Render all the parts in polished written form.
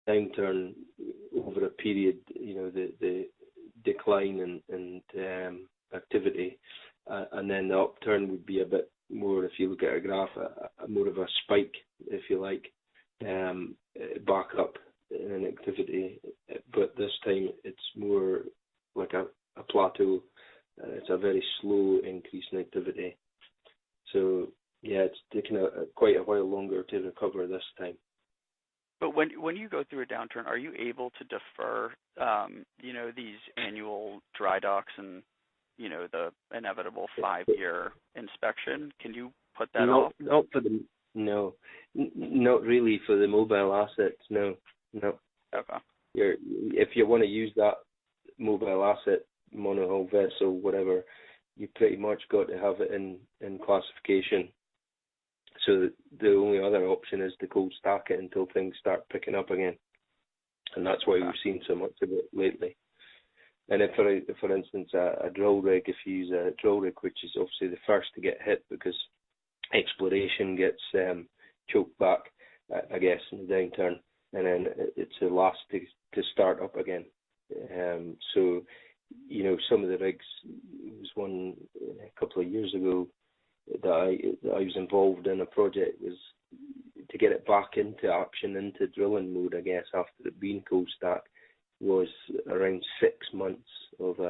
downturn over a period, the decline in activity, and then the upturn would be a bit more, if you look at a graph, more of a spike, if you like, back up in activity. But this time it's more like a plateau. It's a very slow increase in activity. So yeah, it's taken quite a while longer to recover this time. But when you go through a downturn, are you able to defer, these annual dry docks and, the inevitable 5-year inspection? Can you put that off? Not really for the mobile assets. No. Okay. If you want to use that mobile asset, monohull vessel, whatever, you pretty much got to have it in classification. So the only other option is to cold stack it until things start picking up again, and that's why we've seen so much of it lately. And if, for instance, a drill rig, if you use a drill rig, which is obviously the first to get hit because exploration gets choked back, I guess, in the downturn, and then it's the last to start up again. So, some of the rigs, there was one a couple of years ago that I was involved in a project, was to get it back into action, into drilling mode, I guess, after it being cold stacked, was around 6 months of,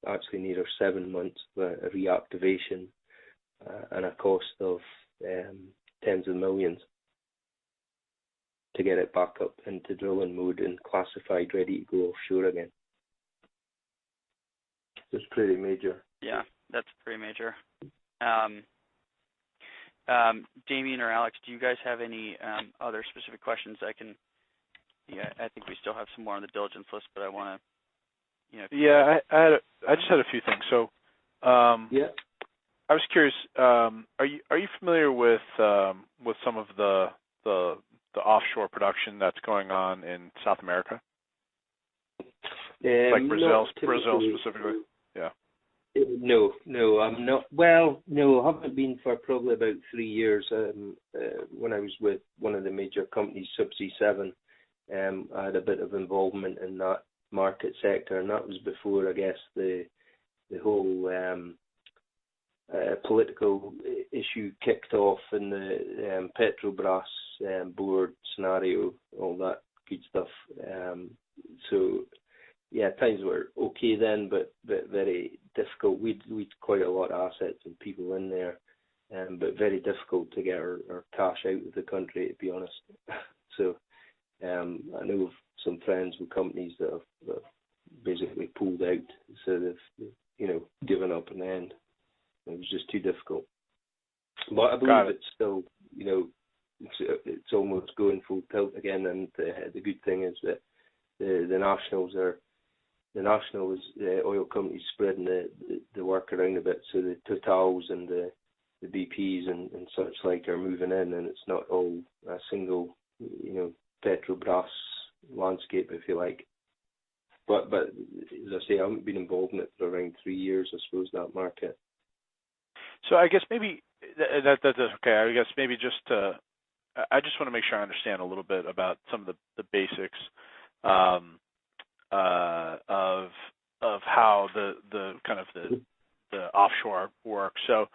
actually nearer 7 months of a reactivation, and a cost of tens of millions to get it back up into drilling mode and classified, ready to go offshore again. It's pretty major. Yeah, that's pretty major. Damien or Alex, do you guys have any other specific questions? I think we still have some more on the diligence list, but I want to, Yeah, I just had a few things. So, yeah, I was curious. Are you familiar with some of the offshore production that's going on in South America, like Brazil specifically? Yeah. No, I'm not. Well, no, I haven't been for probably about 3 years. When I was with one of the major companies, Subsea 7, I had a bit of involvement in that market sector, and that was before, I guess, the whole political issue kicked off in the Petrobras board scenario, all that good stuff. So yeah, times were okay then, but very difficult. We'd quite a lot of assets and people in there, but very difficult to get our cash out of the country, to be honest. So I know of some friends with companies that have basically pulled out, so they've given up in the end. It was just too difficult. But I believe it's still, it's almost going full tilt again. And the good thing is that the oil companies spreading the work around a bit, so the Totals and the BPs and such like are moving in, and it's not all a single, Petrobras landscape, if you like. But as I say, I haven't been involved in it for around 3 years, I suppose, that market. So I guess maybe that's okay. I guess maybe I just want to make sure I understand a little bit about some of the basics of how the kind of the offshore works. So,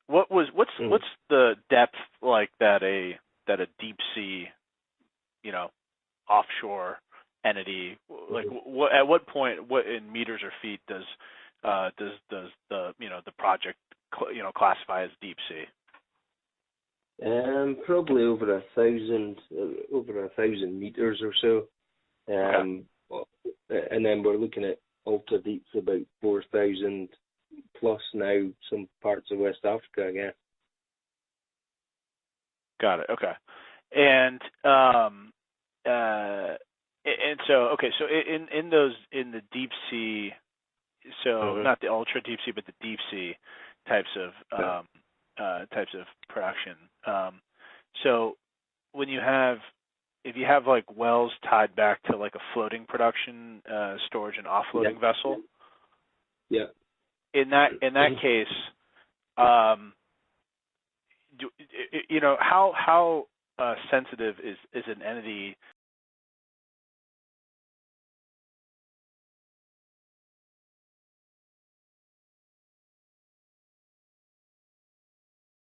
what's the depth like that a deep sea, offshore entity, like at what point, what in meters or feet does the project classify as deep sea? Probably over 1,000 meters or so. Okay. And then we're looking at ultra deeps about 4,000 plus now, some parts of West Africa, I guess. Got it. Okay. And so in the deep sea, so not the ultra deep sea, but the deep sea types of production. So if you have like wells tied back to like a floating production storage and offloading vessel, yeah. In that case, how sensitive is an entity